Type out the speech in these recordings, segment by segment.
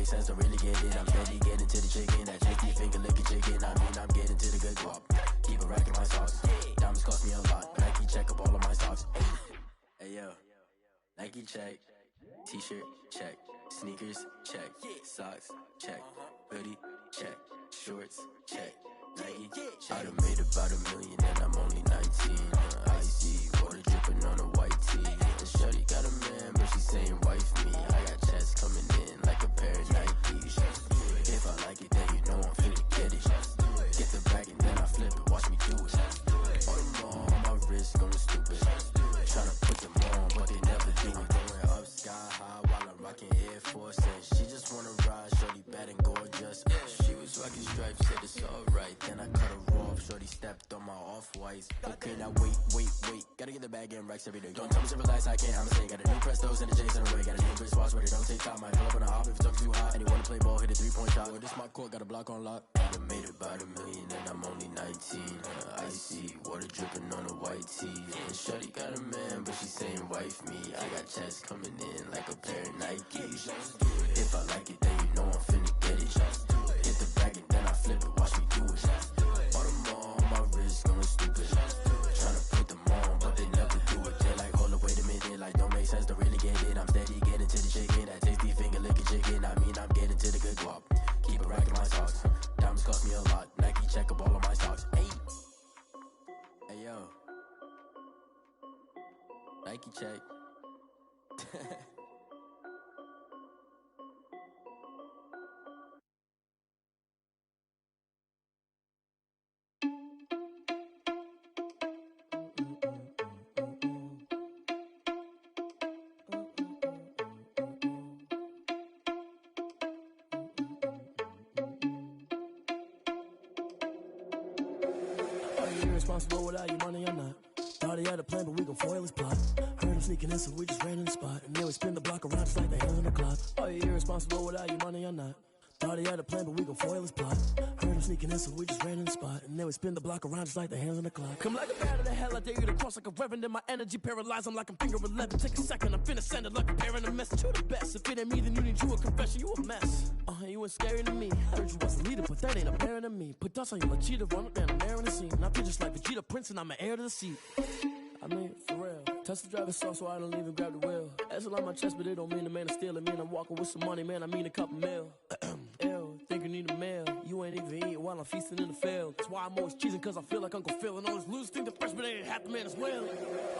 make sense to really get it. I'm steady getting to the chicken, that tasty finger licking chicken. I mean, I'm getting to the good guap. Keep a rack in my socks. Diamonds cost me a lot. Nike check up all of my socks. Hey yo, Nike check. T-shirt check. Sneakers check. Socks check. Hoodie check. Shorts check. Nike check. I done made about $1 million and I'm only 19. Icy water dripping on a white tee. And shorty got a man, but she saying wife me. I got checks coming in like a pair of Nikes. If I like it, then you know I'm finna get it. Get the bag and then I flip it. Watch me do it. All the more on my wrist going stupid. Tryna put them on, but they never do it. Going up sky high while I'm rocking Air Force. And she just wanna ride, shorty bad and gorgeous. She was rocking stripes, said it's alright. Then I cut her off, shorty stepped on my off-whites. Okay, now wait. Gotta get the bag and racks every day. Don't tell me to relax, I can't, I'ma say. Got a new Prestos and the J's in the way. Got a new wristwatch, but it don't take time. I pull up on a hop if it's too hot. And you wanna play ball, hit a 3-point shot. Well, this my court, got a block on lock. I done made about $1 million and I'm only 19. Icy water dripping on a white tee. And shorty got a man, but she saying wife me. I got checks coming in like a pair of Nikes. If I like it, then you know I'm finna get it. Hit the bag and then I flip it, watch me do it. All the more on my wrist going stupid. Tryna put them on, but they never do it. They're like, hold up, wait a minute, like don't make sense to really get it. I'm steady getting to the chicken, that tasty finger licking chicken. I mean, I'm getting to the good guap. Keep a rack in my socks. Diamonds cost me a lot. Nike check up all of my stocks. Hey yo, Nike check. Responsible without your money or not. Thought he had a plan, but we gon' foil his plot. Heard him sneaking in, so we just ran in the spot. And then we spin the block around just like the hands on the clock. Are you irresponsible without your money or not? Thought he had a plan, but we gon' foil his plot. Heard him sneaking in, so we just ran in the spot. And then we spin the block around just like the hands on the clock. Come like a bat of the hell, I dare you to cross like a reverend. In my energy paralyzed, I'm like I'm finger 11. Take a second, I'm finna send it like a parent a message. You the best, if it ain't me, then you need you a confession. You a mess, you ain't scary to me. Heard you was a leader, but that ain't apparent to me. Put dust on you like cheetah, run up down the air in the scene. I feel just like Vegeta Prince and I'm an heir to the seat. I mean, for real. Touch the driver's sauce so I don't even grab the wheel. That's on my chest, but it don't mean the man is stealing. Man, I'm walking with some money, man, I mean a couple mil. Ew, think you need a meal. You ain't even eating while I'm feasting in the field. That's why I'm always cheesing, cause I feel like Uncle Phil. And all those losers think the freshman ain't half the man as well.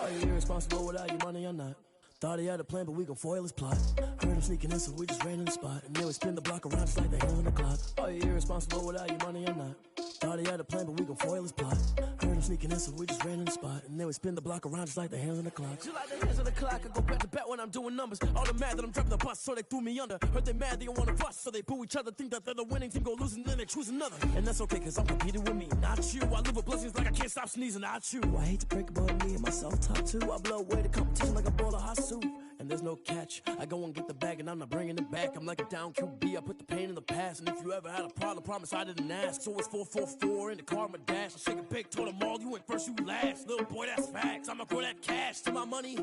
Are you irresponsible without your money or not? Thought he had a plan, but we gon' foil his plot. Heard him sneaking in, so we just ran in the spot. And then we spin the block around just like the hands on the clock. Are you irresponsible without your money or not? Thought he had a plan, but we gon' foil his plot. Heard him sneaking in, so we just ran in the spot. And then we spin the block around just like the hands on the clock. Just like the hands on the clock, I go back to back when I'm doing numbers. All the mad that I'm driving the bus, so they threw me under. Heard they mad, they don't wanna bust, so they boo each other. Think that they're the winning team, go losing, then they choose another. And that's okay, cause I'm competing with me, not you. I live with blessings like I can't stop sneezing, not you. I hate to break about me and my self-talk too. I blow away the competition like a bowl of hot soup. And there's no catch, I go and get the bag and I'm not bringing it back. I'm like a down QB, I put the pain in the past. And if you ever had a problem, promise I didn't ask. So it's 444 in the car, my dash. I shake a big, told them all, you ain't first, you last. Little boy, that's facts, I'ma grow that cash to my money. You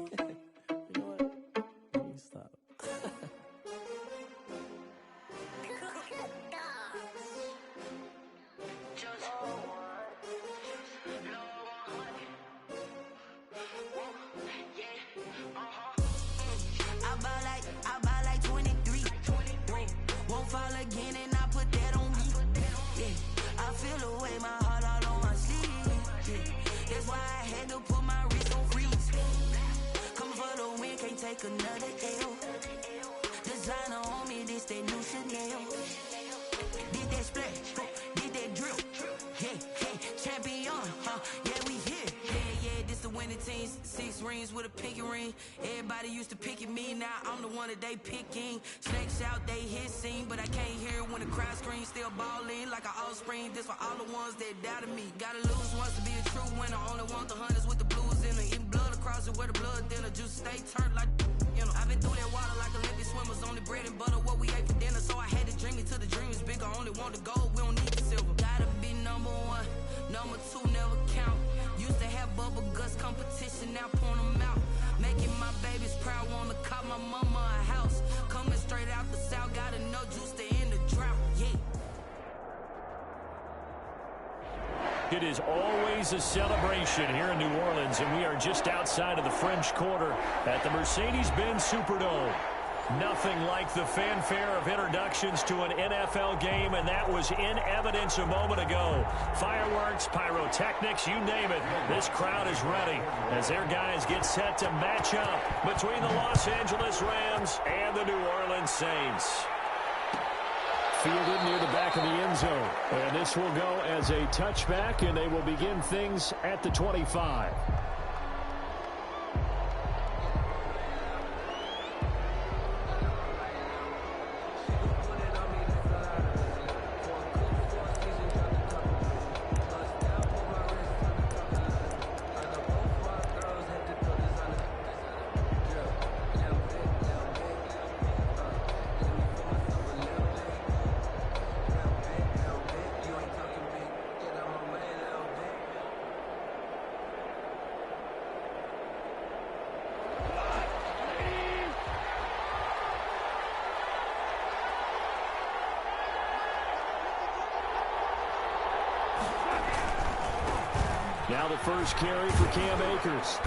know what? Let me stop. I buy like 23. Won't fall again and I put that on me. Yeah, I feel the way, my heart all on my sleeve. Yeah, that's why I had to put my wrist on freeze. Coming for the win, can't take another L. Designer on me, this that new Chanel. Did that splash, did that drill. Yeah, champion, yeah, we here. Yeah, this the winning team. 6 rings with a pinky ring. Everybody used to pick at me, now I'm the one that they picking. Snakes out, they hit scene, but I can't hear it when the crowd screams. Still balling like an offspring. This for all the ones that doubted me. Gotta lose once to be a true winner. Only want the hunters with the blues in it. Eating blood across it where the blood dinner. Juice stay turned like, you know. I've been through that water like Olympic swimmers. Only bread and butter, what we ate for dinner. So I had to dream it till the dream is bigger. Only want the gold, we don't need the silver. Gotta be number 1, number 2 never count. Used to have bubble guts competition, now point them out. Making my babies proud, wanna cop my mama a house. Coming straight out the south, got enough juice to basket is always a celebration here in New Orleans, and we are just outside of the French Quarter at the Mercedes-Benz Superdome. Nothing like the fanfare of introductions to an NFL game, and that was in evidence a moment ago. Fireworks, pyrotechnics, you name it. This crowd is ready as their guys get set to match up between the Los Angeles Rams and the New Orleans Saints. Fielded near the back of the end zone. And this will go as a touchback, and they will begin things at the 25. Now the first carry for Cam Akers.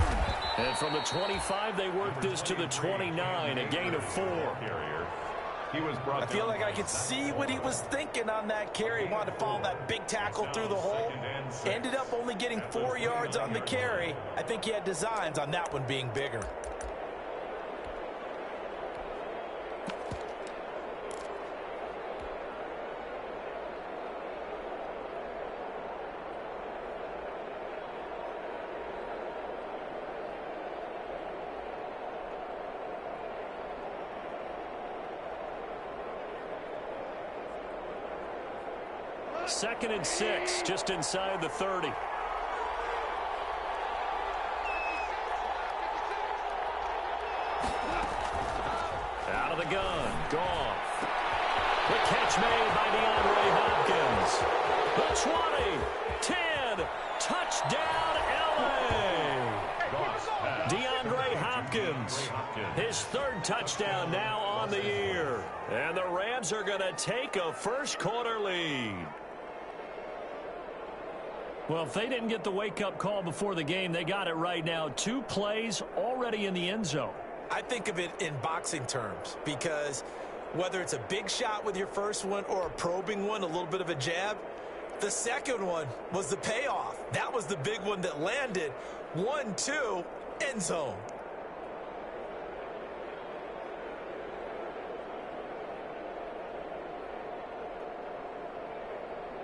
And from the 25, they work this to the 29, a gain of 4. I feel like I could see what he was thinking on that carry. He wanted to follow that big tackle through the hole. Ended up only getting 4 yards on the carry. I think he had designs on that one being bigger. Second and 6, just inside the 30. Out of the gun, Goff. The catch made by DeAndre Hopkins. The 20, 10, touchdown LA. DeAndre Hopkins, his third touchdown now on the year. And the Rams are going to take a first quarter lead. Well, if they didn't get the wake-up call before the game, they got it right now. 2 plays already in the end zone. I think of it in boxing terms because whether it's a big shot with your first one or a probing one, a little bit of a jab, the second one was the payoff. That was the big one that landed. 1-2, end zone.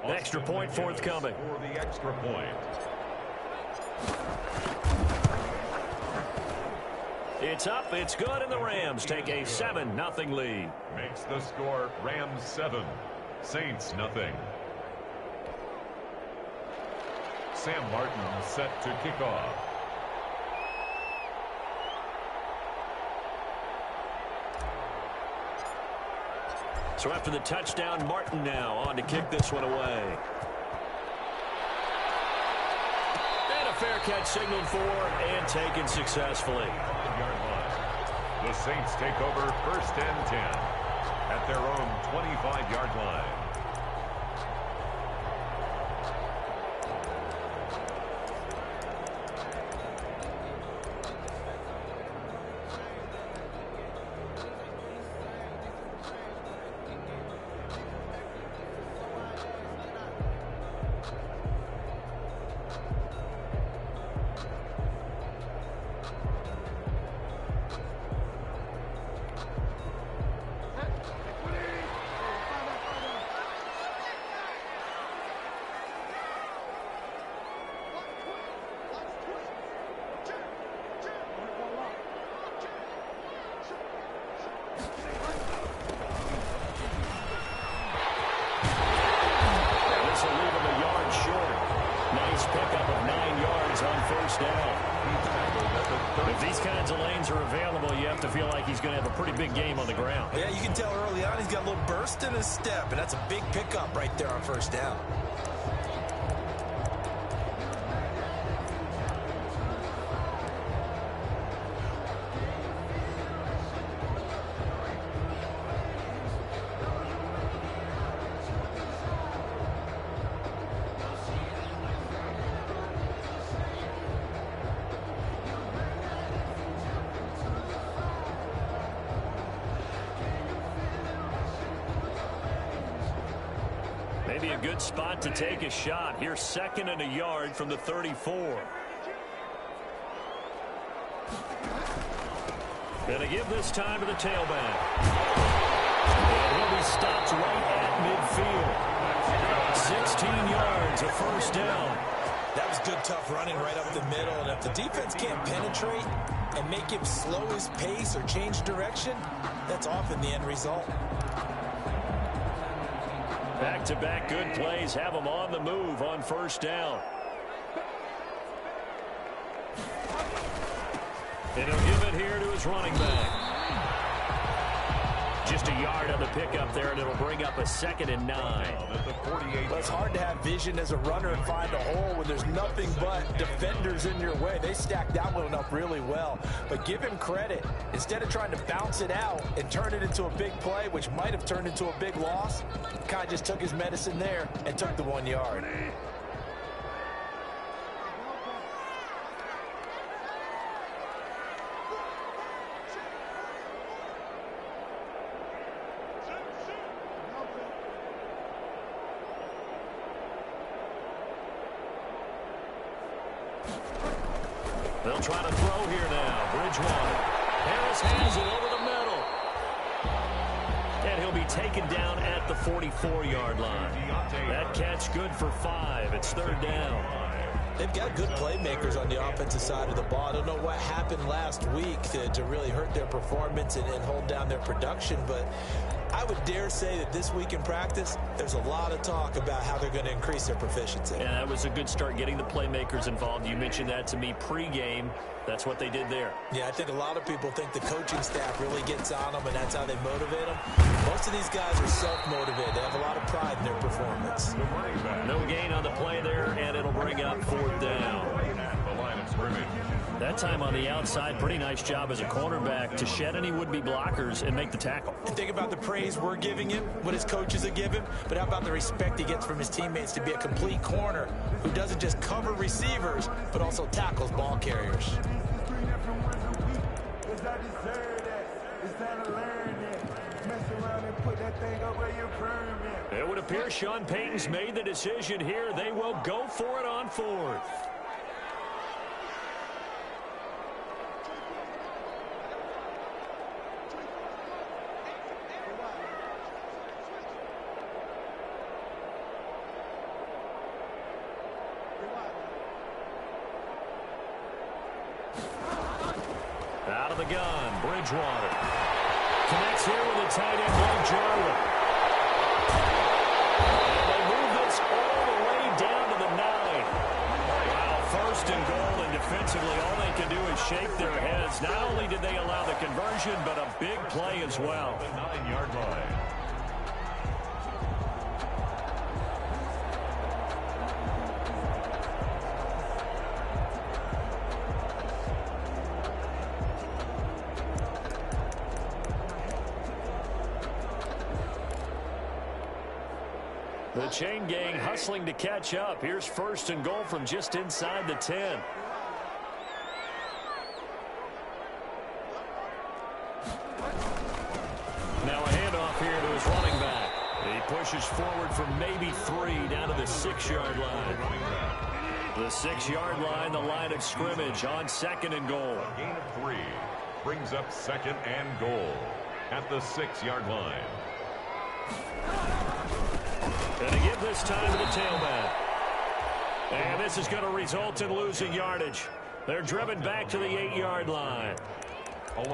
Extra point forthcoming. For the extra point. It's up, it's good, and the Rams take a 7-0 lead. Makes the score Rams 7, Saints nothing. Sam Martin set to kick off. So after the touchdown, Martin now on to kick this one away. And a fair catch signaled for and taken successfully. The Saints take over 1st and 10 at their own 25-yard line. If these kinds of lanes are available, you have to feel like he's going to have a pretty big game on the ground. Yeah, you can tell early on he's got a little burst in his step, and that's a big pickup right there on 1st down. be a good spot to take a shot. Here's 2nd and a yard from the 34. Gonna give this time to the tailback. And he'll be stopped right at midfield. 16 yards, a first down. That was good, tough running right up the middle. And if the defense can't penetrate and make him slow his pace or change direction, that's often the end result. Back-to-back good plays have him on the move on first down. And he'll give it here to his running back. Just a yard on the pickup there, and it'll bring up a 2nd and 9. Well, it's hard to have vision as a runner and find a hole when there's nothing but defenders in your way. They stacked that one up really well. But give him credit. Instead of trying to bounce it out and turn it into a big play, which might have turned into a big loss, kind of just took his medicine there and took the 1 yard. They'll try to throw here now. Bridgewater. Harris hands it over the middle. And he'll be taken down at the 44-yard line. That catch good for 5. It's 3rd down. They've got good playmakers on the offensive side of the ball. I don't know what happened last week to really hurt their performance and hold down their production, but I would dare say that this week in practice, there's a lot of talk about how they're going to increase their proficiency. Yeah, that was a good start getting the playmakers involved. You mentioned that to me pregame. That's what they did there. Yeah, I think a lot of people think the coaching staff really gets on them, and that's how they motivate them. Most of these guys are self-motivated. They have a lot of pride in their performance. No gain on the play there, and it'll bring up 4th down. The line of scrimmage. That time on the outside, pretty nice job as a cornerback to shed any would-be blockers and make the tackle. And think about the praise we're giving him, what his coaches have given, but how about the respect he gets from his teammates to be a complete corner who doesn't just cover receivers, but also tackles ball carriers. It would appear Sean Payton's made the decision here. They will go for it on 4th. Out of the gun, Bridgewater. Connects here with a tight end, Blake Jarwin. And they move this all the way down to the 9. Wow, 1st and goal, and defensively all they can do is shake their heads. Not only did they allow the conversion, but a big play as well. The 9-yard line. The chain gang hustling to catch up. Here's 1st and goal from just inside the 10. Now a handoff here to his running back. He pushes forward for maybe 3 down to the 6-yard line. The 6-yard line, the line of scrimmage on 2nd and goal. A gain of 3 brings up 2nd and goal at the 6-yard line. Going to give this time to the tailback. And this is going to result in losing yardage. They're driven back to the 8-yard line.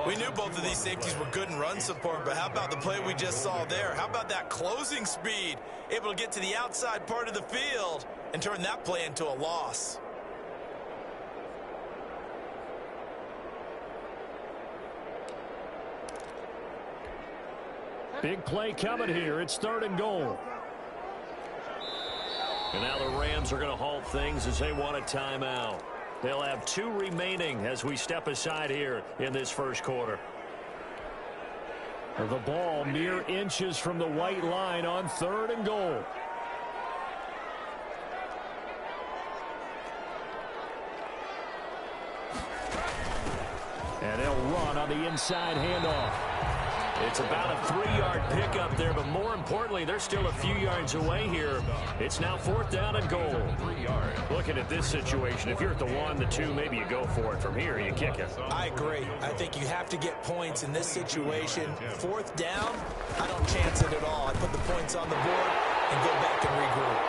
We knew both of these safeties were good in run support, but how about the play we just saw there? How about that closing speed? Able to get to the outside part of the field and turn that play into a loss. Big play coming here. It's 3rd and goal. And now the Rams are going to halt things as they want a timeout. They'll have 2 remaining as we step aside here in this first quarter. The ball mere inches from the white line on 3rd and goal. And they'll run on the inside handoff. It's about a 3-yard pickup there, but more importantly, they're still a few yards away here. It's now 4th down and goal. 3 yards. Looking at this situation, if you're at the 1, the 2, maybe you go for it. From here, you kick it. I agree. I think you have to get points in this situation. 4th down, I don't chance it at all. I put the points on the board and go back and regroup.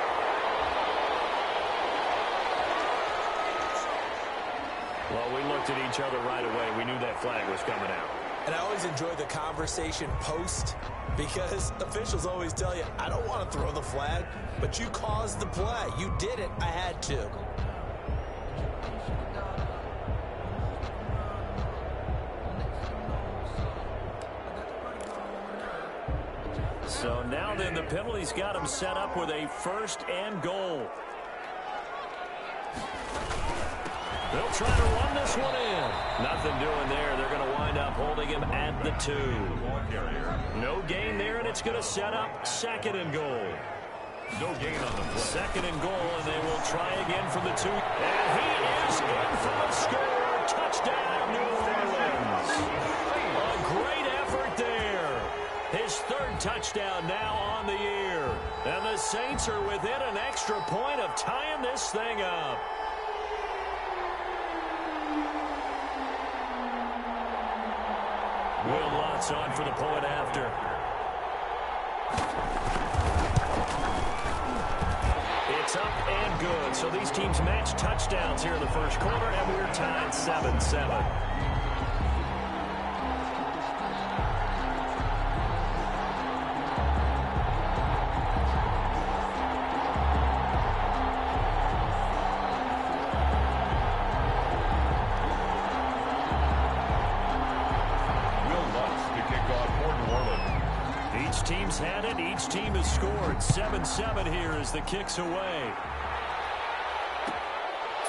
Well, we looked at each other right away. We knew that flag was coming out. And I always enjoy the conversation post because officials always tell you, I don't want to throw the flag, but you caused the play. You did it. I had to. So now then, the penalty's got him set up with a 1st and goal. They'll try to run this one in. Nothing doing there. They're going to wind up holding him at the 2. No gain there, and it's going to set up 2nd and goal. No gain on the play. 2nd and goal, and they will try again from the 2. And he is in for the score. Touchdown, New Orleans. A great effort there. His 3rd touchdown now on the year. And the Saints are within an extra point of tying this thing up. Will Lutz on for the point after. It's up and good. So these teams match touchdowns here in the 1st quarter, and we're tied 7-7. Team's had it. Each team has scored. 7-7 here as the kick's away.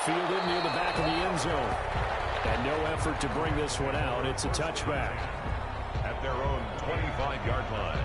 Fielded near the back of the end zone. And no effort to bring this one out. It's a touchback. At their own 25-yard line.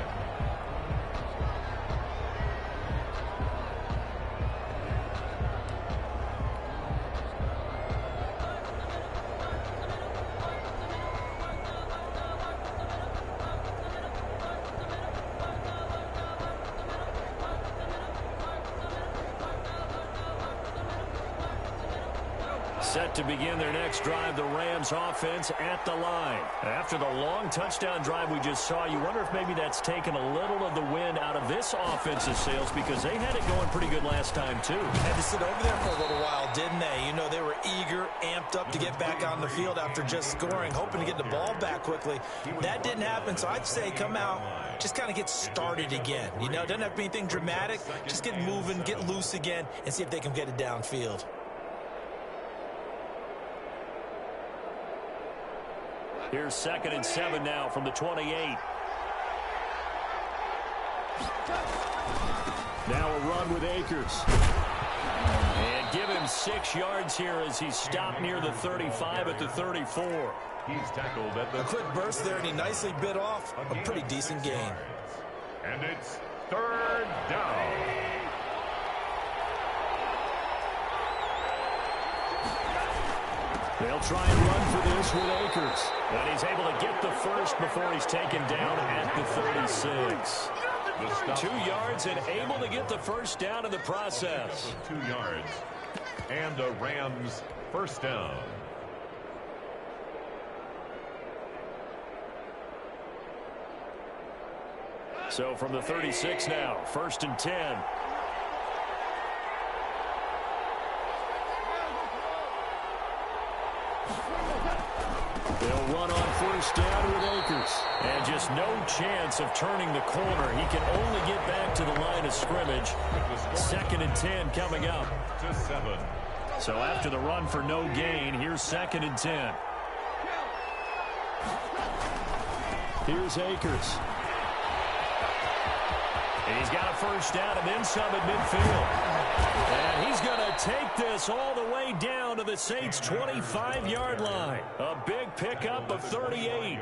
Set to begin their next drive, the Rams offense at the line. After the long touchdown drive we just saw, you wonder if maybe that's taken a little of the wind out of this offense's sails because they had it going pretty good last time too. Had to sit over there for a little while, didn't they? You know, they were eager, amped up to get back on the field after just scoring, hoping to get the ball back quickly. That didn't happen, so I'd say come out, just kind of get started again. You know, it doesn't have to be anything dramatic. Just get moving, get loose again, and see if they can get it downfield. Here's 2nd and 7 now from the 28. Now a run with Akers. And give him 6 yards here as he's stopped near the 35 at the 34. He's tackled at the... A quick burst there, and he nicely bit off a pretty decent gain. And it's 3rd down. They'll try and run for this with Akers. And he's able to get the first before he's taken down at the 36. 2 yards and able to get the first down in the process. 2 yards. And the Rams 1st down. So from the 36 now, 1st and 10. They'll run on 1st down with Akers. And just no chance of turning the corner. He can only get back to the line of scrimmage. 2nd and 10 coming up. To 7. So after the run for no gain, here's 2nd and 10. Here's Akers. And he's got a 1st down and then some at midfield. And he's going to take this all the way down to the Saints' 25-yard line. A big pickup of 38.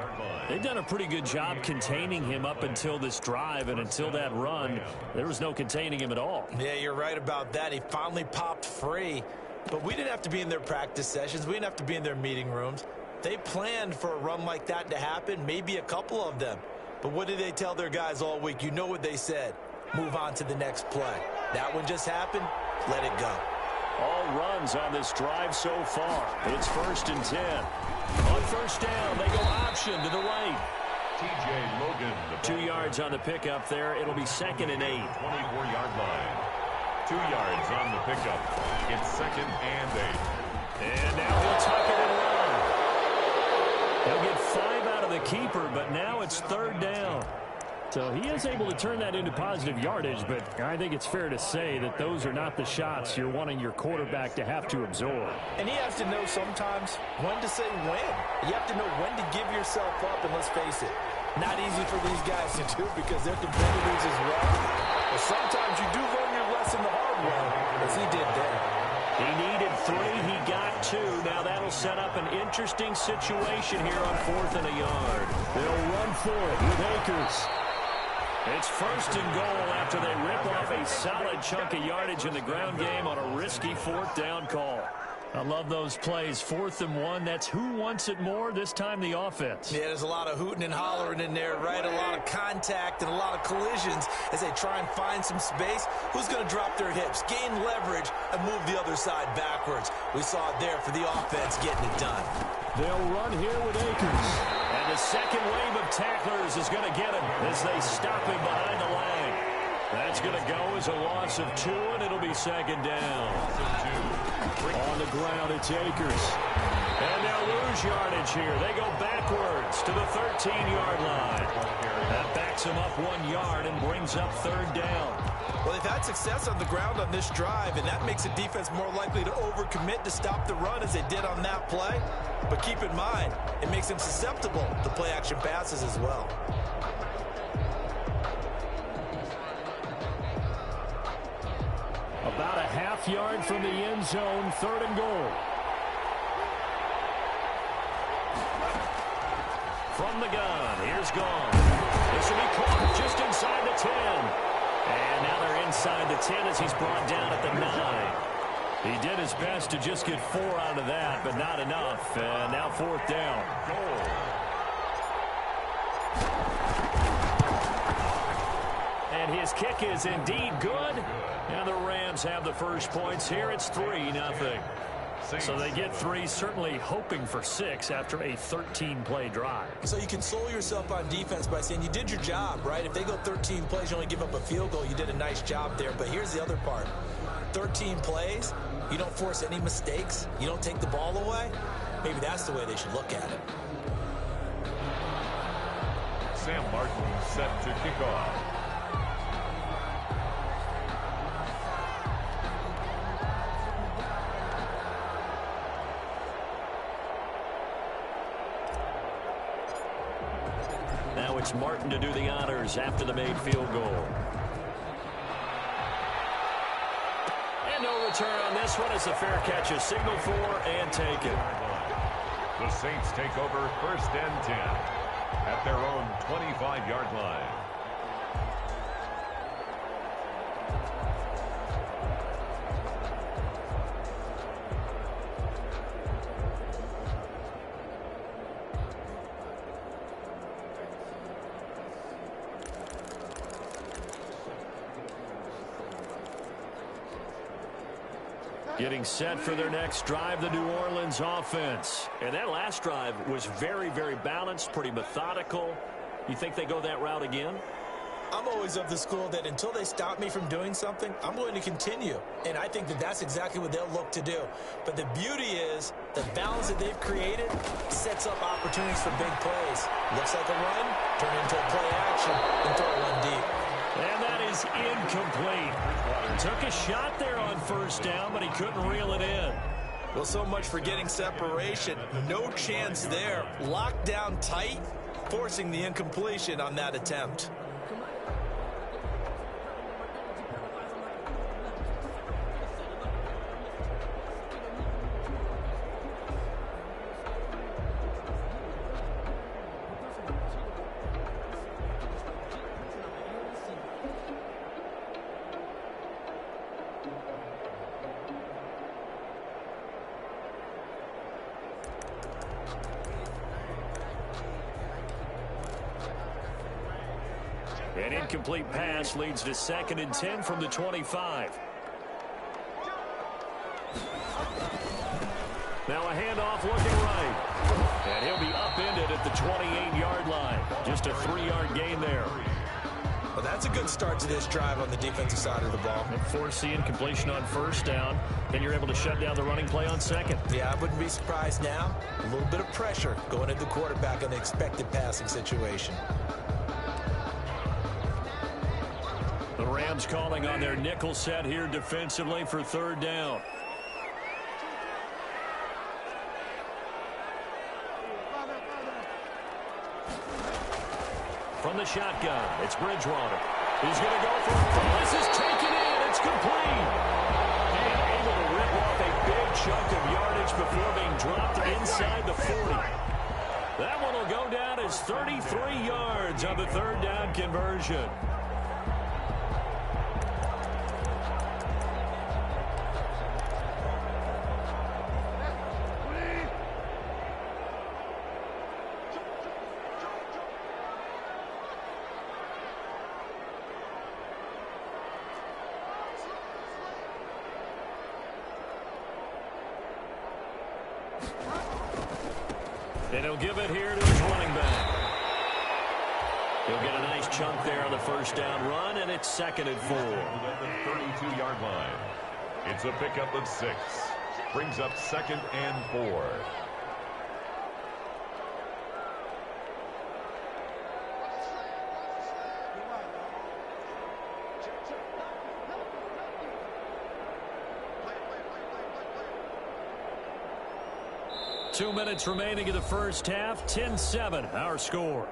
They've done a pretty good job containing him up until this drive, and until that run, there was no containing him at all. Yeah, you're right about that. He finally popped free. But we didn't have to be in their practice sessions. We didn't have to be in their meeting rooms. They planned for a run like that to happen, maybe a couple of them. But what did they tell their guys all week? You know what they said. Move on to the next play. That one just happened. Let it go. All runs on this drive so far. It's 1st and 10. On first down, they go option to the right. TJ Logan. 2 yards on the pickup there. It'll be 2nd and 8. 24-yard line. 2 yards on the pickup. It's 2nd and 8. And now he'll tuck it and run. He'll get 5 out of the keeper, but now it's 3rd down. So he is able to turn that into positive yardage, but I think it's fair to say that those are not the shots you're wanting your quarterback to have to absorb. And he has to know sometimes when to say when. You have to know when to give yourself up, and let's face it, not easy for these guys to do because they're competitors as well. But sometimes you do learn your lesson the hard way, as he did there. He needed 3. He got 2. Now that'll set up an interesting situation here on 4th and a yard. They'll run for it with Akers. It's 1st and goal after they rip off a solid chunk of yardage in the ground game on a risky 4th down call. I love those plays. 4th and 1. That's who wants it more, this time the offense. Yeah, there's a lot of hooting and hollering in there, right? A lot of contact and a lot of collisions as they try and find some space. Who's going to drop their hips, gain leverage, and move the other side backwards? We saw it there for the offense getting it done. They'll run here with Akers. And the second wave of tacklers is going to get him as they stop him behind the line. That's going to go as a loss of 2, and it'll be 2nd down. On the ground, it's Akers. And they'll lose yardage here. They go backwards to the 13-yard line. That backs them up 1 yard and brings up 3rd down. Well, they've had success on the ground on this drive, and that makes the defense more likely to overcommit to stop the run as they did on that play. But keep in mind, it makes them susceptible to play-action passes as well. About a half yard from the end zone, 3rd and goal. From the gun, here's Gone. This will be caught just inside the 10. And now they're inside the 10 as he's brought down at the 9. He did his best to just get 4 out of that, but not enough. And now 4th down. Goal. And his kick is indeed good. And the Rams have the first points here. It's 3-0. So they get 3, certainly hoping for 6 after a 13-play drive. So you console yourself on defense by saying you did your job, right? If they go 13 plays, you only give up a field goal. You did a nice job there. But here's the other part. 13 plays, you don't force any mistakes. You don't take the ball away. Maybe that's the way they should look at it. Sam Martin set to kick off. Now it's Martin to do the honors after the made field goal. And no return on this one as a fair catch is signaled for and taken. The Saints take over 1st and 10 at their own 25-yard line. Getting set for their next drive, the New Orleans offense. And that last drive was very, very balanced, pretty methodical. You think they go that route again? I'm always of the school that until they stop me from doing something, I'm going to continue. And I think that that's exactly what they'll look to do. But the beauty is the balance that they've created sets up opportunities for big plays. Looks like a run, turn into a play action, and throw one deep. And that is incomplete. Took a shot there on 1st down, but he couldn't reel it in. Well, so much for getting separation. No chance there. Locked down tight, forcing the incompletion on that attempt. An incomplete pass leads to 2nd and 10 from the 25. Now a handoff looking right. And he'll be upended at the 28-yard line. Just a 3-yard gain there. Well, that's a good start to this drive on the defensive side of the ball. And force the incompletion on 1st down. Then you're able to shut down the running play on 2nd. Yeah, I wouldn't be surprised now. A little bit of pressure going at the quarterback in an expected passing situation. The Rams calling on their nickel set here defensively for 3rd down. From the shotgun, it's Bridgewater. He's going to go for it. This is taken in. It's complete. And able to rip off a big chunk of yardage before being dropped inside the 40. That one will go down as 33 yards on the 3rd down conversion. And he'll give it here to his running back. He'll get a nice chunk there on the 1st down run, and it's 2nd and 4. At the 32-yard line. It's a pickup of 6. Brings up 2nd and 4. Two minutes remaining in the 1st half. 10-7, our score.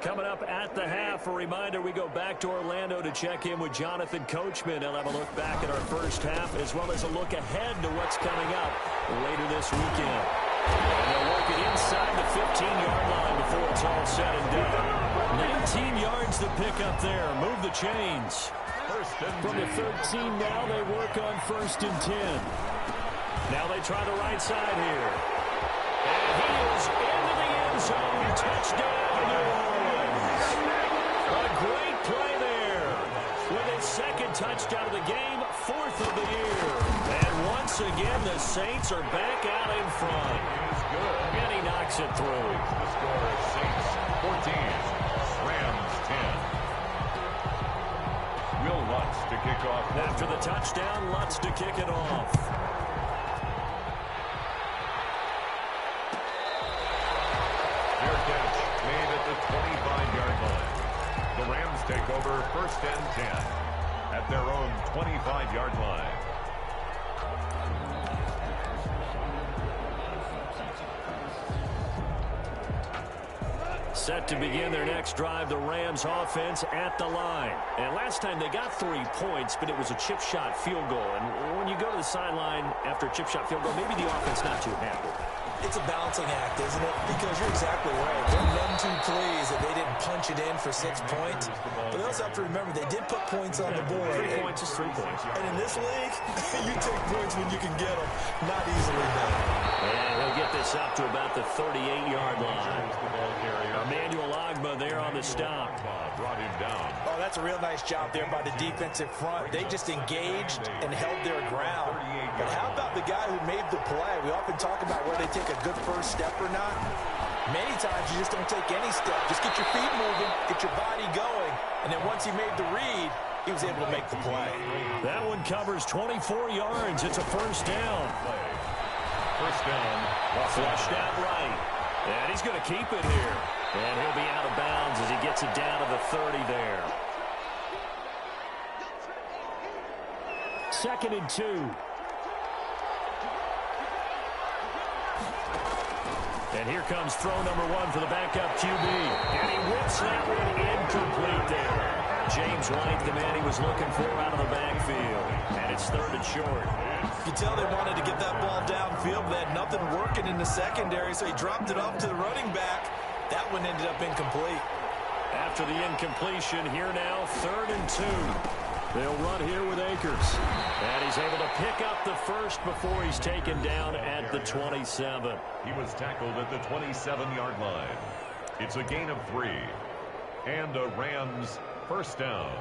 Coming up at the half, a reminder, we go back to Orlando to check in with Jonathan Coachman. He'll have a look back at our 1st half as well as a look ahead to what's coming up later this weekend. And they'll work it inside the 15-yard line before it's all said and done. 19 yards to pick up there. Move the chains. From the 13 now, they work on 1st and 10. Now they try the right side here. And he is into the end zone. Touchdown, New Orleans. A great play there. With his 2nd touchdown of the game, 4th of the year. And once again, the Saints are back out in front. And he knocks it through. The score is Saints 14, Rams 10. Will Lutz to kick off. After the touchdown, Lutz to kick it off. Fair catch made at the 25-yard line. The Rams take over 1st and 10 at their own 25-yard line. Set to begin their next drive, the Rams offense at the line. And last time they got 3 points, but it was a chip shot field goal. And when you go to the sideline after a chip shot field goal, maybe the offense not too happy. It's a balancing act, isn't it? Because you're exactly right. They're none too pleased that they didn't punch it in for 6 points. But they also have to remember they did put points on the board. 3 points is 3 points. And in this league, you take points when you can get them. Not easily done. And he'll get this up to about the 38-yard line. Emmanuel Ogbah there on the stop. Brought him down. Oh, that's a real nice job there by the defensive front. They just engaged and held their ground. But how about the guy who made the play? We often talk about whether they take a good first step or not. Many times you just don't take any step. Just get your feet moving, get your body going, and then once he made the read, he was able to make the play. That one covers 24 yards. It's a 1st down. 1st down. Flushed out right. And he's going to keep it here. And he'll be out of bounds as he gets it down to the 30 there. 2nd and 2. And here comes throw number 1 for the backup QB. And he whips that one incomplete there. James White, the man he was looking for out of the backfield. And it's 3rd and short. You can tell they wanted to get that ball downfield, but they had nothing working in the secondary, so he dropped it off to the running back. That one ended up incomplete. After the incompletion, here now, 3rd and 2. They'll run here with Akers. And he's able to pick up the first before he's taken down at the 27. He was tackled at the 27-yard line. It's a gain of 3. And a Rams first down.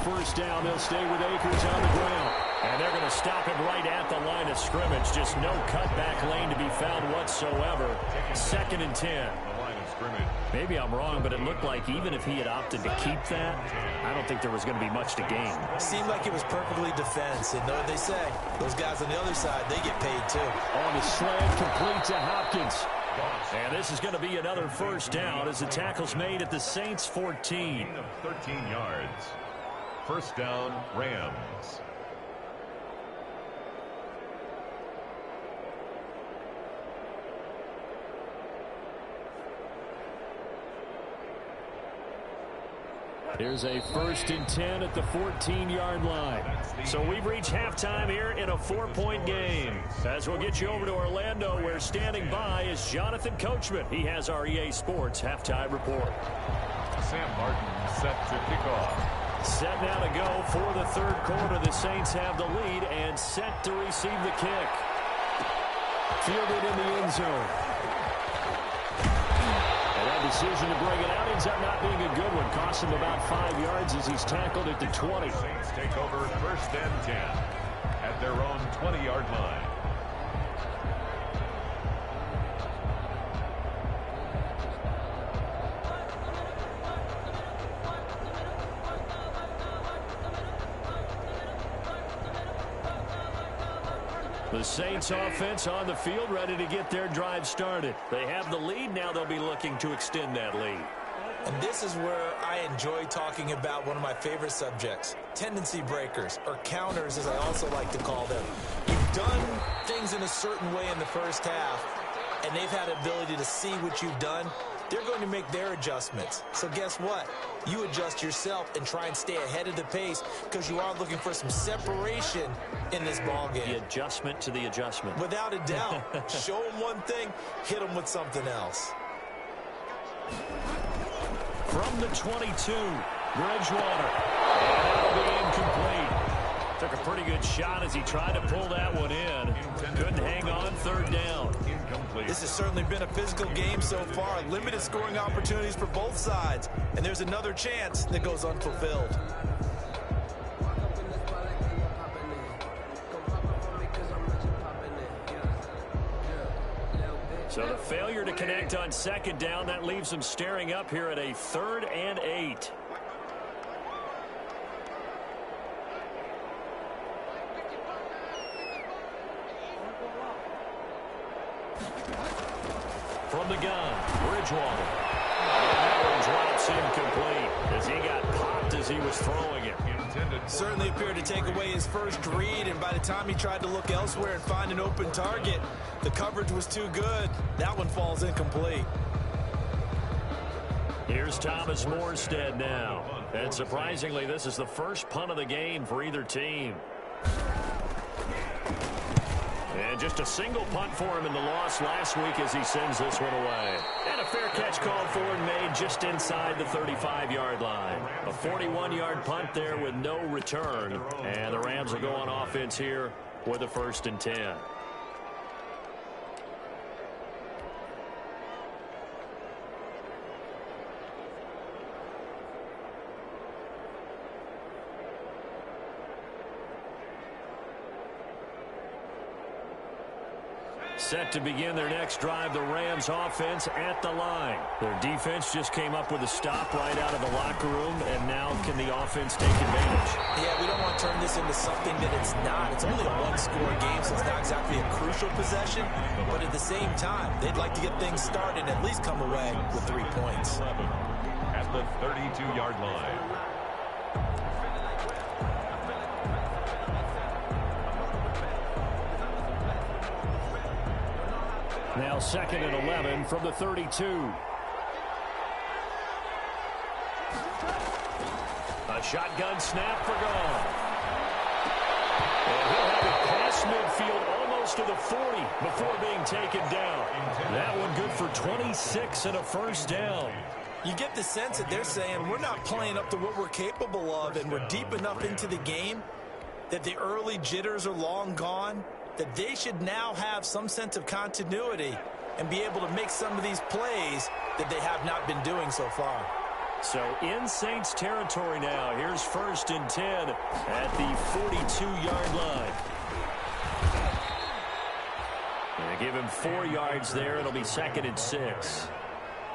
First down, they'll stay with Akers on the ground. And they're going to stop him right at the line of scrimmage. Just no cutback lane to be found whatsoever. 2nd and 10. The line of scrimmage. Maybe I'm wrong, but it looked like even if he had opted to keep that, I don't think there was going to be much to gain. Seemed like it was perfectly defense. And know what they say? Those guys on the other side, they get paid too. On the slant, complete to Hopkins. And this is going to be another first down as the tackle's made at the Saints 14. 13 yards. First down, Rams. Here's a 1st and 10 at the 14-yard line. So we've reached halftime here in a 4-point game. As we'll get you over to Orlando, where standing by is Jonathan Coachman. He has our EA Sports halftime report. Sam Martin set to kick off. Set now to go for the 3rd quarter. The Saints have the lead and set to receive the kick. Fielded in the end zone. And that decision to bring it out ends up not being a good one. Cost him about 5 yards as he's tackled at the 20. Saints take over 1st and 10 at their own 20-yard line. The Saints offense on the field, ready to get their drive started. They have the lead. Now they'll be looking to extend that lead. And this is where I enjoy talking about one of my favorite subjects, tendency breakers, or counters as I also like to call them. You've done things in a certain way in the first half, and they've had the ability to see what you've done. They're going to make their adjustments. So guess what? You adjust yourself and try and stay ahead of the pace because you are looking for some separation in this ball game. The adjustment to the adjustment. Without a doubt. Show them one thing, hit them with something else. From the 22, Bridgewater. And that'll be incomplete. Took a pretty good shot as he tried to pull that one in. Couldn't hang on, 3rd down. Incomplete. This has certainly been a physical game so far. Limited scoring opportunities for both sides. And there's another chance that goes unfulfilled. So the failure to connect on 2nd down, that leaves them staring up here at a 3rd and 8. From the gun, Bridgewater. And that one drops incomplete as he got popped as he was throwing it. Certainly appeared to take away his first read, and by the time he tried to look elsewhere and find an open target, the coverage was too good. That one falls incomplete. Here's Thomas Morstead now. And surprisingly, this is the first punt of the game for either team. And just a single punt for him in the loss last week as he sends this one away. And a fair catch called for and made just inside the 35-yard line. A 41-yard punt there with no return. And the Rams will go on offense here with a 1st and 10. Set to begin their next drive, the Rams offense at the line. Their defense just came up with a stop right out of the locker room, and now can the offense take advantage? Yeah, we don't want to turn this into something that it's not. It's only a one-score game, so it's not exactly a crucial possession. But at the same time, they'd like to get things started and at least come away with 3 points. At the 32-yard line. Now 2nd and 11 from the 32. A shotgun snap for Gone. And he'll have it past midfield almost to the 40 before being taken down. That one good for 26 and a first down. You get the sense that they're saying we're not playing up to what we're capable of, and we're deep enough into the game that the early jitters are long gone, that they should now have some sense of continuity and be able to make some of these plays that they have not been doing so far. So in Saints territory now. Here's 1st and 10 at the 42-yard line. And they give him 4 yards there. It'll be 2nd and 6.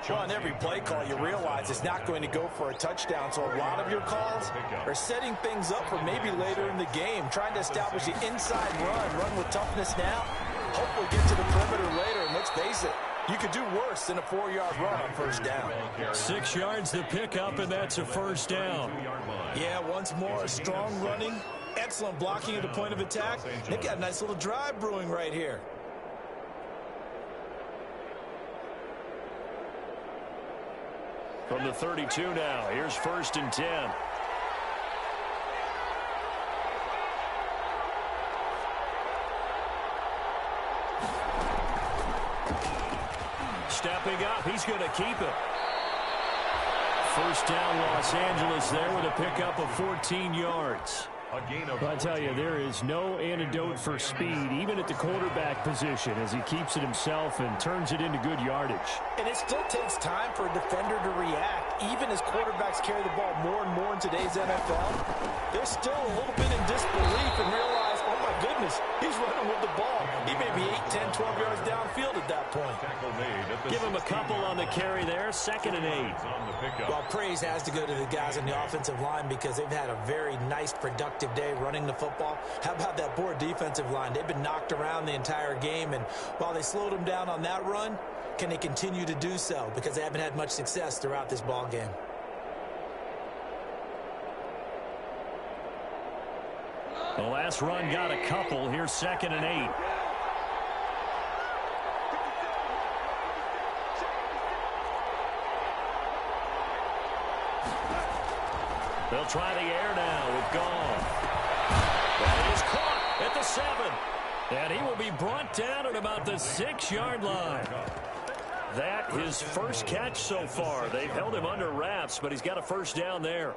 Well, on every play call, you realize it's not going to go for a touchdown. So a lot of your calls are setting things up for maybe later in the game, trying to establish the inside run with toughness now, hopefully get to the perimeter later. And let's face it, you could do worse than a 4-yard run on first down. 6 yards to pick up, and that's a first down. Yeah, once more, strong running, excellent blocking at the point of attack. They've got a nice little drive brewing right here. From the 32 now, here's 1st and 10. Stepping up, he's going to keep it. First down, Los Angeles there with a pickup of 14 yards. Well, I tell you, there is no antidote for speed, even at the quarterback position, as he keeps it himself and turns it into good yardage. And it still takes time for a defender to react. Even as quarterbacks carry the ball more and more in today's NFL, they're still a little bit in disbelief and realize, oh my goodness, he's running with the ball. He may be 8, 10, 12 yards downfield at that point. Give him a couple on the carry there, 2nd and 8. Well, praise has to go to the guys on the offensive line because they've had a very nice, productive day running the football. How about that poor defensive line? They've been knocked around the entire game, and while they slowed them down on that run, can they continue to do so? Because they haven't had much success throughout this ball game. The last run got a couple. Here's 2nd and 8. They'll try the air now with Gone. That is caught at the 7. And he will be brought down at about the 6-yard line. That his first catch so far. They've held him under wraps, but he's got a first down there.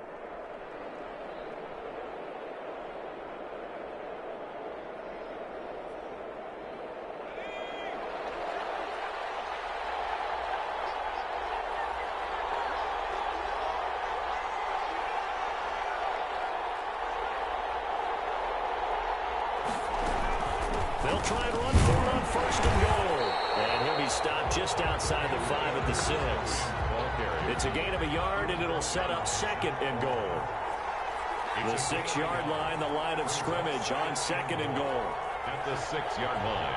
They'll try and run for it on 1st and goal. And he'll be stopped just outside the 5 at the 6. It's a gain of a yard, and it'll set up 2nd and goal. The 6-yard line, the line of scrimmage on 2nd and goal. At the 6-yard line.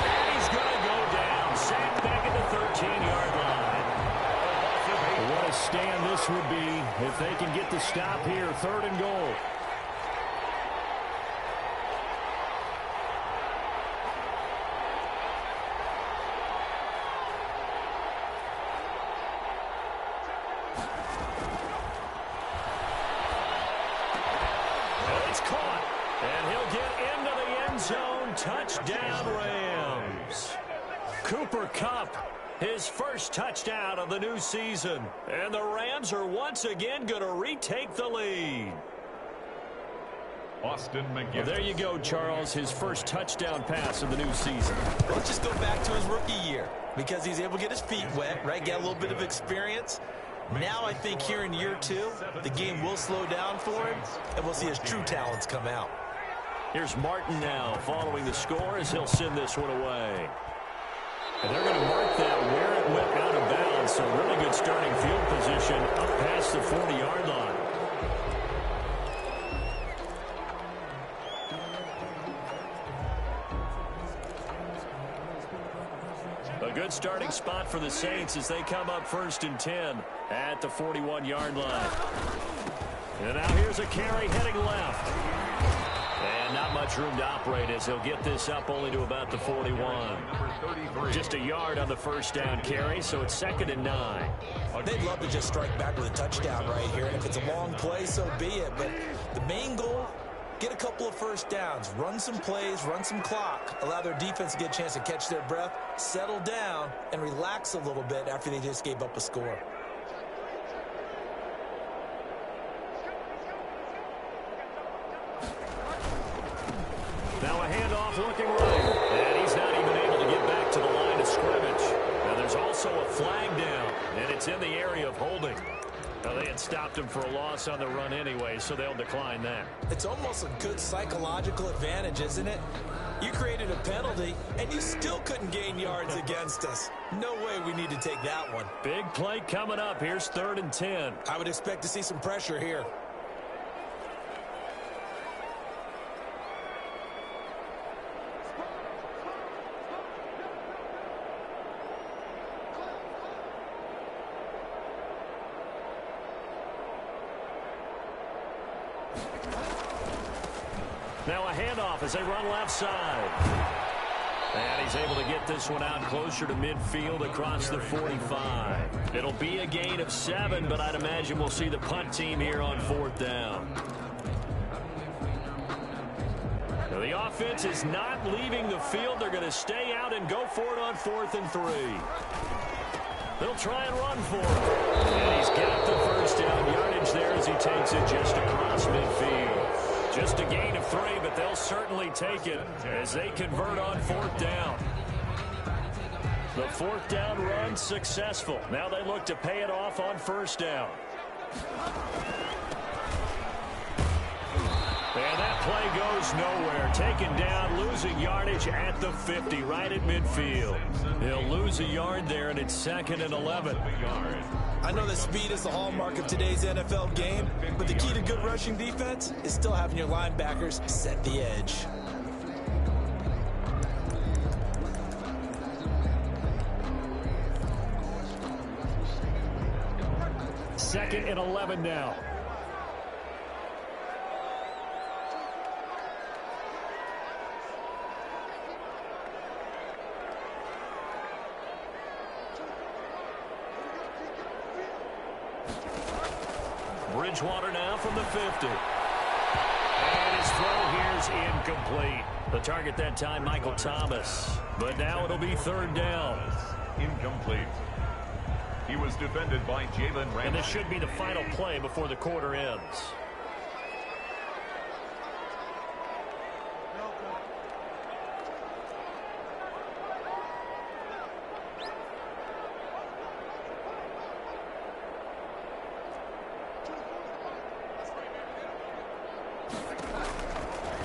And he's going to go down. Sacked back at the 13-yard line. What a stand this would be if they can get the stop here. 3rd and goal. It's caught, and he'll get into the end zone. Touchdown, Rams. Cooper Kupp, his first touchdown of the new season. And the Rams are once again going to retake the lead. Austin McGinnis. Well, there you go, Charles, his first touchdown pass of the new season. Let's just go back to his rookie year because he's able to get his feet wet, right? Get a little bit of experience. Now I think here in year 2, the game will slow down for him, and we'll see his true talents come out. Here's Martin now following the score as he'll send this one away. And they're going to mark that where it went out of bounds, so really good starting field position up past the 40-yard line. A good starting spot for the Saints as they come up 1st and 10 at the 41-yard line. And now here's a carry heading left. And not much room to operate as he'll get this up only to about the 41. Just a yard on the first down carry, so it's 2nd and 9. They'd love to just strike back with a touchdown right here. And if it's a long play, so be it. But the main goal, get a couple of first downs, run some plays, run some clock, allow their defense to get a chance to catch their breath, settle down, and relax a little bit after they just gave up a score. Now a handoff looking right. And he's not even able to get back to the line of scrimmage. Now there's also a flag down, and it's in the area of holding. Now they had stopped him for a loss on the run anyway, so they'll decline that. It's almost a good psychological advantage, isn't it? You created a penalty, and you still couldn't gain yards against us. No way we need to take that one. Big play coming up. Here's 3rd and 10. I would expect to see some pressure here. Now a handoff as they run left side. And he's able to get this one out closer to midfield across the 45. It'll be a gain of 7, but I'd imagine we'll see the punt team here on 4th down. Now the offense is not leaving the field. They're going to stay out and go for it on 4th and 3. They'll try and run for it. And he's got the first down yardage there as he takes it just across midfield. Just a gain of 3, but they'll certainly take it as they convert on 4th down. The 4th down run successful. Now they look to pay it off on 1st down. And that play goes nowhere. Taken down, losing yardage at the 50, right at midfield. He'll lose a yard there, and it's 2nd and 11. I know that speed is the hallmark of today's NFL game, but the key to good rushing defense is still having your linebackers set the edge. 2nd and 11 now. Bridgewater now from the 50. And his throw here's incomplete. The target that time, Michael Thomas. But now it'll be 3rd down. Incomplete. He was defended by Jalen Ramsey. And this should be the final play before the quarter ends.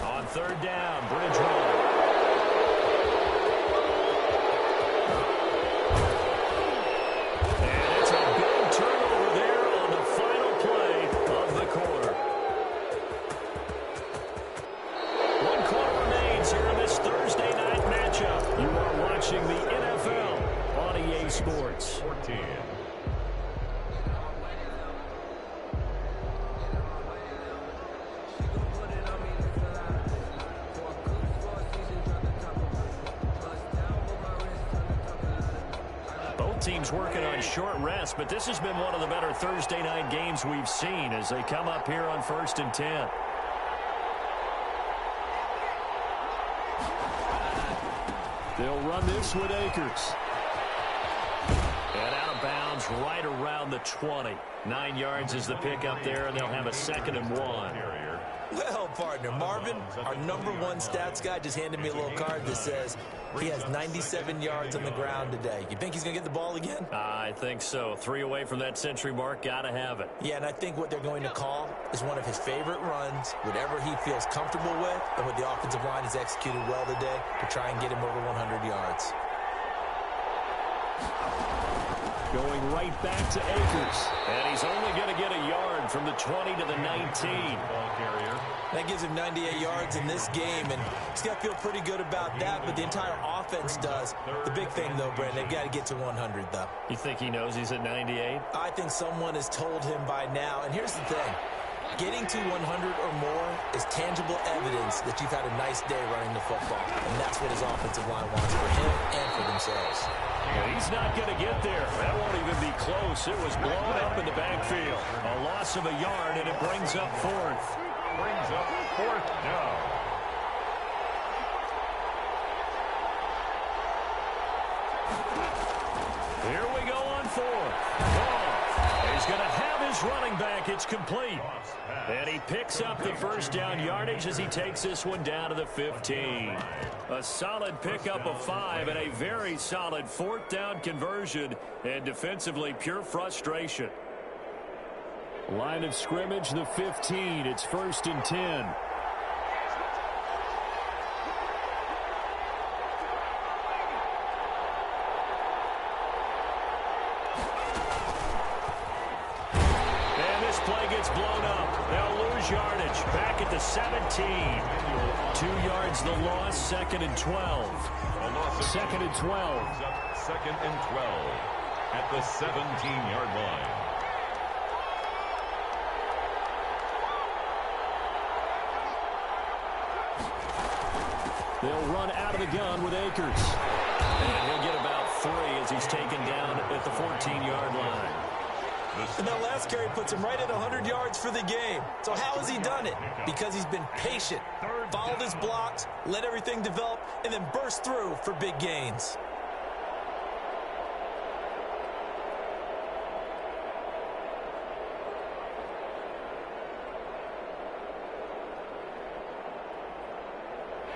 On 3rd down, Bridgewater. And it's a big turnover there on the final play of the quarter. 1 quarter remains here in this Thursday night matchup. You are watching the NFL on EA Sports. 14. Teams working on short rest, but this has been one of the better Thursday night games we've seen as they come up here on 1st and 10. They'll run this with Akers. And out of bounds right around the 20. 9 yards is the pickup there, and they'll have a 2nd and 1. Well, partner, Marvin, our #1 stats guy, just handed me a little card that says he has 97 yards on the ground today. You think he's going to get the ball again? I think so. 3 away from that century mark. Got to have it. Yeah, and I think what they're going to call is one of his favorite runs, whatever he feels comfortable with, and what the offensive line has executed well today to try and get him over 100 yards. Going right back to Akers. And he's only going to get a yard from the 20 to the 19. That gives him 98 yards in this game, and he's got to feel pretty good about that, but the entire offense does. The big thing, though, Brent, they've got to get to 100, though. You think he knows he's at 98? I think someone has told him by now, and here's the thing. Getting to 100 or more is tangible evidence that you've had a nice day running the football. And that's what his offensive line wants for him and for themselves. Well, he's not going to get there. That won't even be close. It was blown up in the backfield. A loss of a yard, and it brings up fourth. Brings up fourth down. Here we go on fourth. He's going to have his running back. It's complete. And he picks up the first down yardage as he takes this one down to the 15. A solid pickup of 5 and a very solid fourth down conversion. And defensively, pure frustration. Line of scrimmage, the 15. It's 1st and 10. Play gets blown up. They'll lose yardage. Back at the 17. 2 yards the loss. 2nd and 12. 2nd and 12. 2nd and 12 at the 17-yard line. They'll run out of the gun with Akers. And he'll get about 3 as he's taken down at the 14-yard line. And that last carry puts him right at 100 yards for the game. So how has he done it? Because he's been patient, followed his blocks, let everything develop, and then burst through for big gains.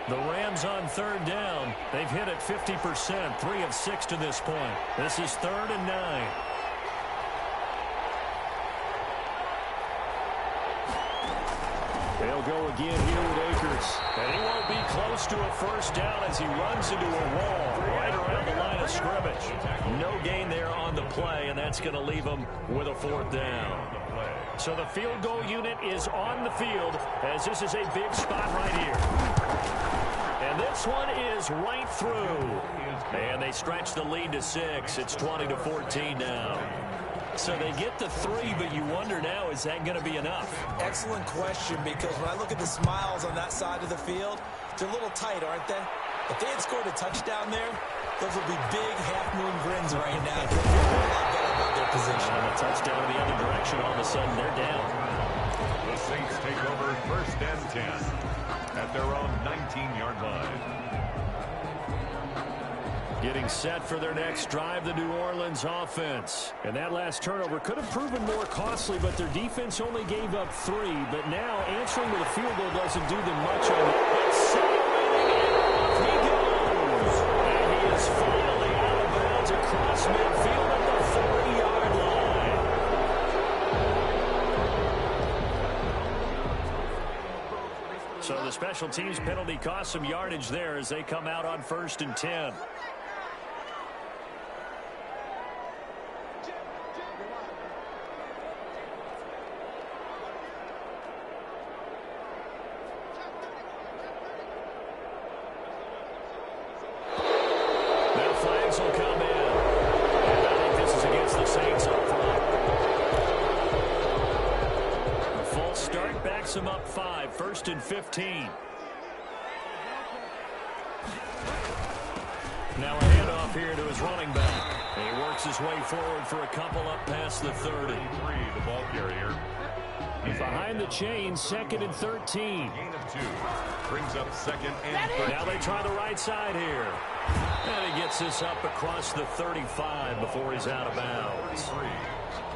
The Rams on 3rd down. They've hit it 50%, 3 of 6 to this point. This is 3rd and 9. They'll go again here with Akers. And he won't be close to a first down as he runs into a wall right around the line of scrimmage. No gain there on the play, and that's going to leave him with a 4th down. So the field goal unit is on the field as this is a big spot right here. And this one is right through. And they stretch the lead to 6. It's 20-14 now. So they get the 3, but you wonder now, is that going to be enough? Excellent question, because when I look at the smiles on that side of the field, they're a little tight, aren't they? If they had scored a touchdown there, those would be big half-moon grins right now. They feel a lot better about their position. And a touchdown in the other direction, all of a sudden they're down. The Saints take over 1st and 10 at their own 19-yard line. Getting set for their next drive, the New Orleans offense. And that last turnover could have proven more costly, but their defense only gave up 3. But now answering with a field goal doesn't do them much on it. Accelerating, and off he goes. And he is finally out of bounds across midfield at the 40-yard line. So the special teams penalty cost some yardage there as they come out on 1st and 10. Will come in. And I think this is against the Saints up front. A false start backs him up 5. 1st and 15. Now a handoff here to his running back. And he works his way forward for a couple up past the 30. The ball carrier. Behind the chain, 2nd and 13. Gain of 2. Brings up 2nd and 13. Now they try the right side here. And he gets this up across the 35 before he's out of bounds.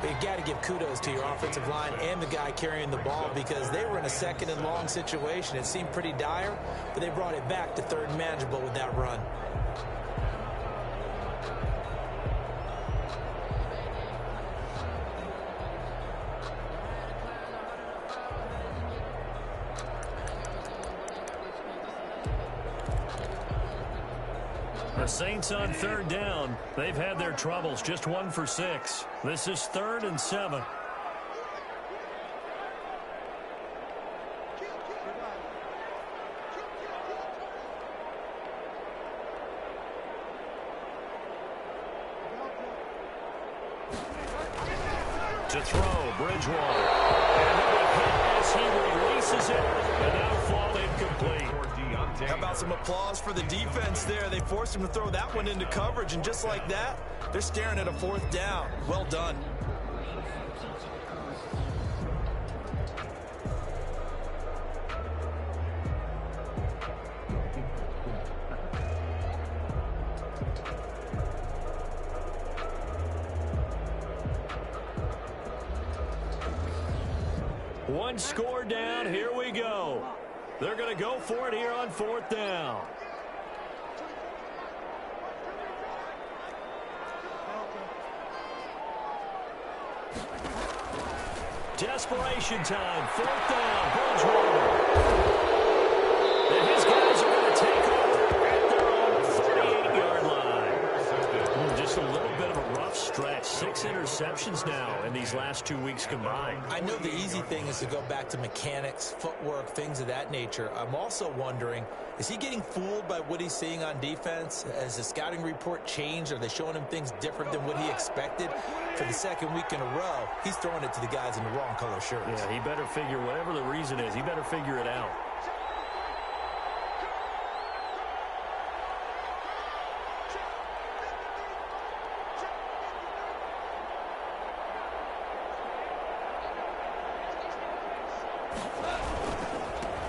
But you got to give kudos to your offensive line and the guy carrying the ball, because they were in a 2nd and long situation. It seemed pretty dire, but they brought it back to 3rd and manageable with that run. The Saints on 3rd down. They've had their troubles. Just 1 for 6. This is 3rd and 7. To throw, Bridgewater. And He releases it, and that'll fall incomplete. How about some applause for the defense there? They forced him to throw that one into coverage, and just like that, they're staring at a 4th down. Well done. One score down. Here we go. They're going to go for it here on 4th down. Desperation time. 4th down. Bridgewater. And his guys are going to take over at their own 38-yard line. Just a little bit of a rough stretch. 6 interceptions now in these last 2 weeks combined. I know the easy thing is to go back to mechanics, footwork, things of that nature. I'm also wondering, is he getting fooled by what he's seeing on defense? Has the scouting report changed? Are they showing him things different than what he expected? For the 2nd week in a row, he's throwing it to the guys in the wrong color shirts. Yeah, he better figure, whatever the reason is, he better figure it out.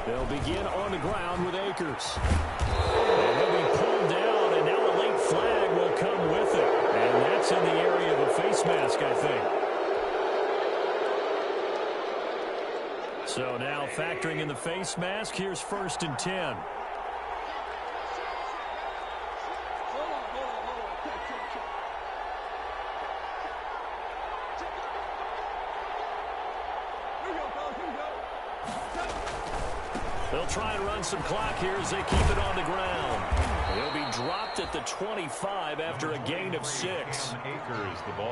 They'll begin on the ground with Akers. And he'll be pulled down, and now a late flag will come with it. And that's in the area of a face mask, I think. So now factoring in the face mask, here's 1st and 10. They'll try and run some clock here as they keep it on the ground. They'll be dropped at the 25 after a gain of 6.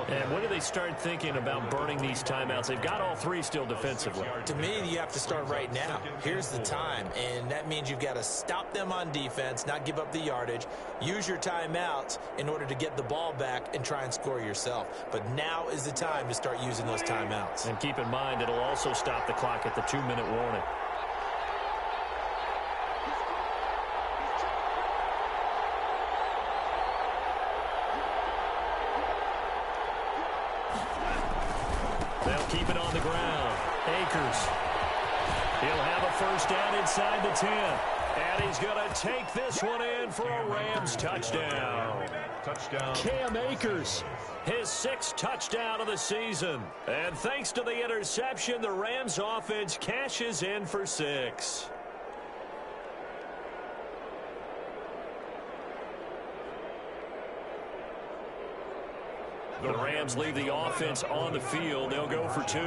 And when do they start thinking about burning these timeouts? They've got all 3 still defensively. To me, you have to start right now. Here's the time, and that means you've got to stop them on defense, not give up the yardage, use your timeouts in order to get the ball back and try and score yourself. But now is the time to start using those timeouts. And keep in mind, it'll also stop the clock at the 2-minute warning. Keep it on the ground. Akers. He'll have a 1st down inside the 10. And he's going to take this one in for a Rams touchdown. Cam Akers, his 6th touchdown of the season. And thanks to the interception, the Rams offense cashes in for 6. The Rams leave the offense on the field. They'll go for 2.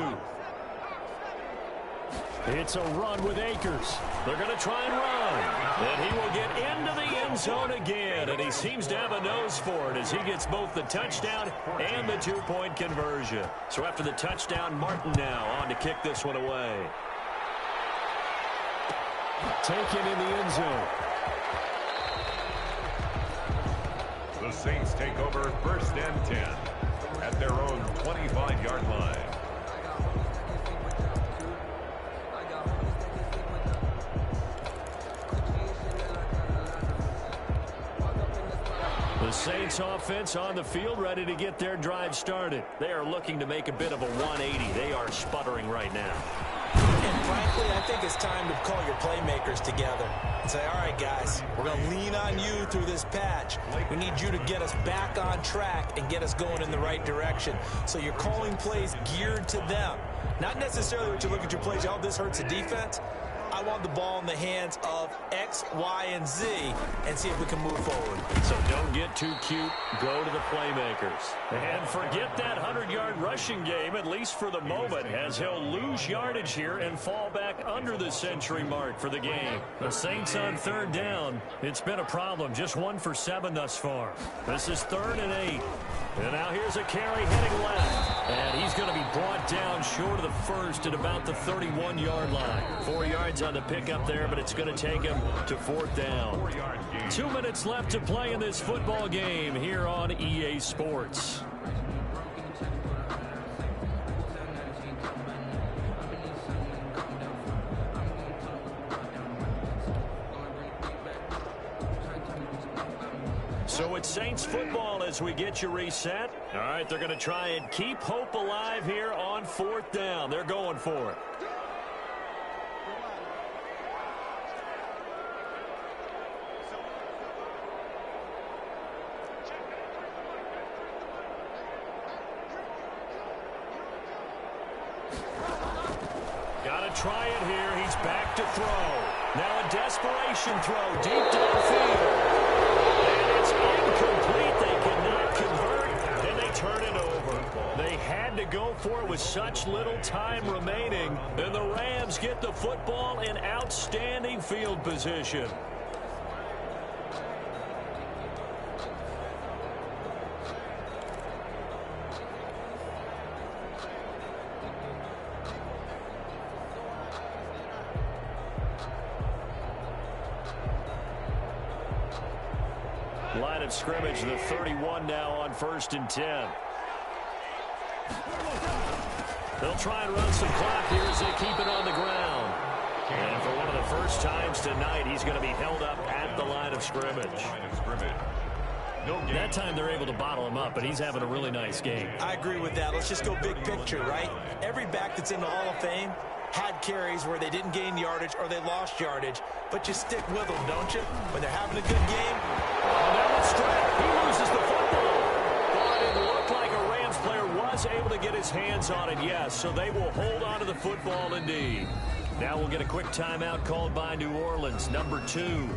It's a run with Akers. They're going to try and run. And he will get into the end zone again. And he seems to have a nose for it as he gets both the touchdown and the 2-point conversion. So after the touchdown, Martin now on to kick this one away. Taken in the end zone. The Saints take over 1st and 10 at their own 25-yard line. The Saints offense on the field, ready to get their drive started. They are looking to make a bit of a 180. They are sputtering right now. And frankly, I think it's time to call your playmakers together and say, all right, guys, we're going to lean on you through this patch. We need you to get us back on track and get us going in the right direction. So you're calling plays geared to them. Not necessarily what you look at your plays, oh, this hurts the defense. I want the ball in the hands of X, Y, and Z and see if we can move forward. So don't get too cute. Go to the playmakers. And forget that 100-yard rushing game, at least for the moment, as he'll lose yardage here and fall back under the century mark for the game. The Saints on 3rd down. It's been a problem. Just 1 for 7 thus far. This is 3rd and 8. And now here's a carry heading left. And he's going to be brought down short of the 1st at about the 31-yard line. 4 yards on the pickup there, but it's going to take him to 4th down. 2 minutes left to play in this football game here on EA Sports. So it's Saints football as we get you reset. All right, they're going to try and keep hope alive here on 4th down. They're going for it. Got to try it here. He's back to throw. Now a desperation throw deep downfield. And it's incomplete. They cannot convert, and they turn it over. They had to go for it with such little time remaining, and the Rams get the football in outstanding field position. Line of scrimmage, the 31 now on 1st and 10. They'll try and run some clock here as they keep it on the ground. And for one of the first times tonight, he's going to be held up at the line of scrimmage. That time they're able to bottle him up, but he's having a really nice game. I agree with that. Let's just go big picture, right? Every back that's in the Hall of Fame had carries where they didn't gain yardage or they lost yardage, but you stick with them, don't you? When they're having a good game. Oh, that was straight. He loses the football. But it looked like a Rams player was able to get his hands on it, yes. So they will hold on to the football indeed. Now we'll get a quick timeout called by New Orleans, number 2,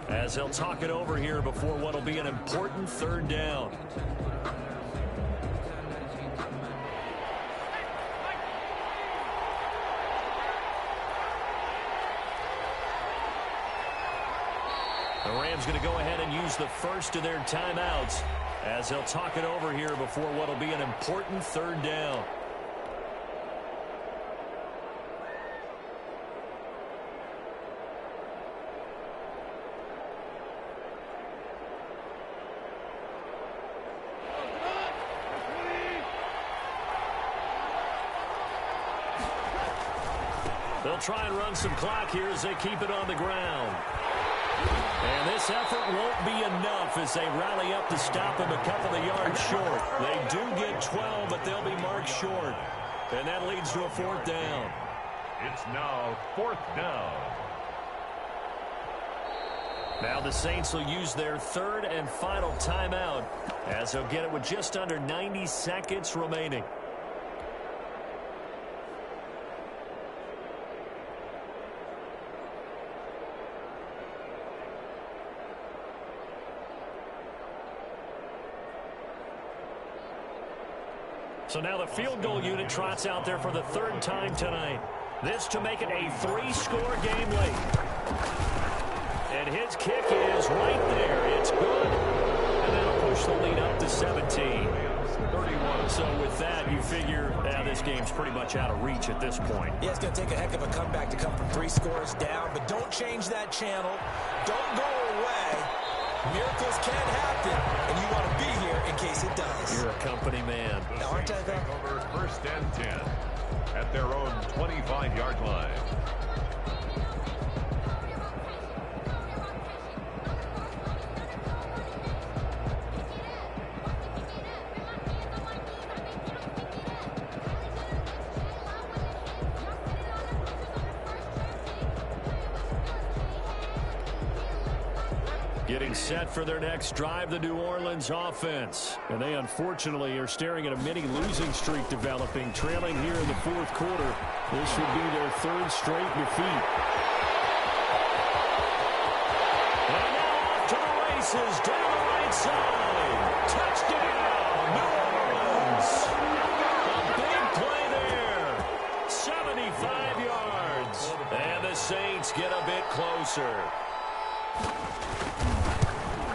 as they'll talk it over here before what will be an important 3rd down. The Rams going to go ahead and use the first of their timeouts as they'll talk it over here before what will be an important 3rd down. They'll try and run some clock here as they keep it on the ground. And this effort won't be enough as they rally up to stop him a couple of yards short. They do get 12, but they'll be marked short. And that leads to a 4th down. It's now 4th down. Now the Saints will use their 3rd and final timeout as they'll get it with just under 90 seconds remaining. So now the field goal unit trots out there for the 3rd time tonight. This to make it a 3-score game late. And his kick is right there. It's good. And that'll push the lead up to 17. 31. So with that, you figure this game's pretty much out of reach at this point. Yeah, it's going to take a heck of a comeback to come from 3 scores down. But don't change that channel. Don't go away. Miracles can happen, and you want to be here in case it does. You're a company man. Now, aren't I, though? Over 1st and 10 at their own 25-yard line. Getting set for their next drive, the New Orleans offense. And they unfortunately are staring at a mini losing streak developing, trailing here in the 4th quarter. This would be their 3rd straight defeat. And now off to the races, down the right side. Touchdown, New Orleans. A big play there. 75 yards. And the Saints get a bit closer.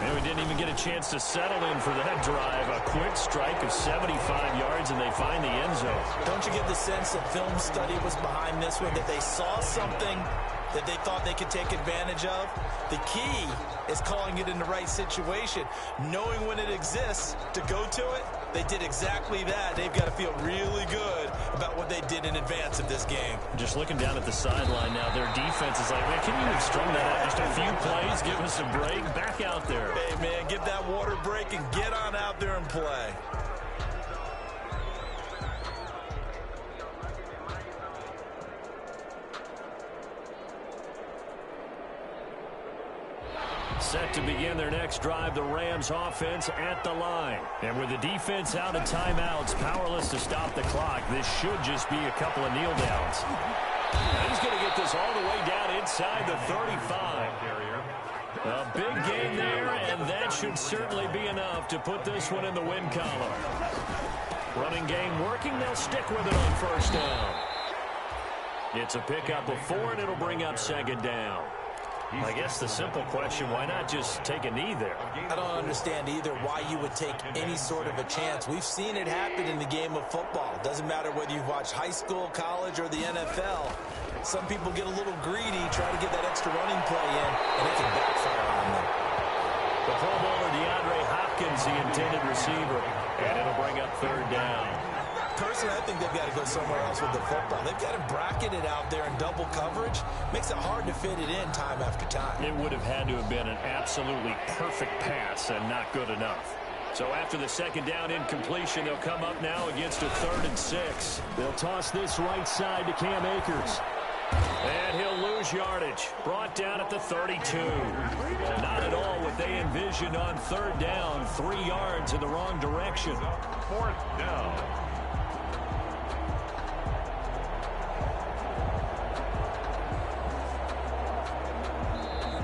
And we didn't even get a chance to settle in for that drive. A quick strike of 75 yards, and they find the end zone. Don't you get the sense that film study was behind this one, that they saw something that they thought they could take advantage of? The key is calling it in the right situation, knowing when it exists to go to it. They did exactly that. They've got to feel really good about what they did in advance of this game. Just looking down at the sideline now, their defense is like, man, can you have strung that out just a few plays? Give us a break. Back out there. Hey, man, give that water break and get on out there and play. Set to begin their next drive, the Rams offense at the line. And with the defense out of timeouts, powerless to stop the clock, this should just be a couple of kneel downs. And he's going to get this all the way down inside the 35. A big gain there, and that should certainly be enough to put this one in the win column. Running game working, they'll stick with it on first down. It's a pickup of 4, and it'll bring up second down. I guess the simple question, why not just take a knee there? I don't understand either why you would take any sort of a chance. We've seen it happen in the game of football. It doesn't matter whether you've watched high school, college, or the NFL. Some people get a little greedy, try to get that extra running play in, and it can backfire on them. The Pro Bowler DeAndre Hopkins, the intended receiver, and it'll bring up third down. Personally, I think they've got to go somewhere else with the football. They've got him bracketed out there in double coverage. Makes it hard to fit it in time after time. It would have had to have been an absolutely perfect pass and not good enough. So after the second down incompletion, they'll come up now against a 3rd and 6. They'll toss this right side to Cam Akers. And he'll lose yardage. Brought down at the 32. Not at all what they envisioned on third down. 3 yards in the wrong direction. 4th down.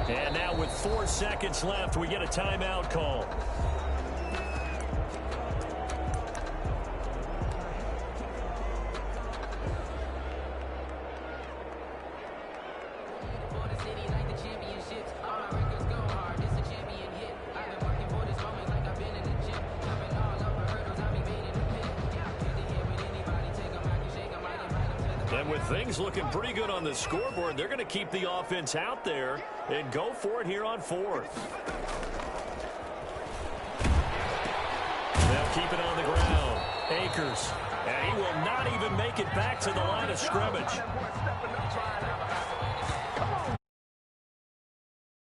And now with 4 seconds left, we get a timeout call. And with things looking pretty good on the scoreboard, they're going to keep the offense out there and go for it here on 4th. They'll keep it on the ground. Akers. And he will not even make it back to the line of scrimmage.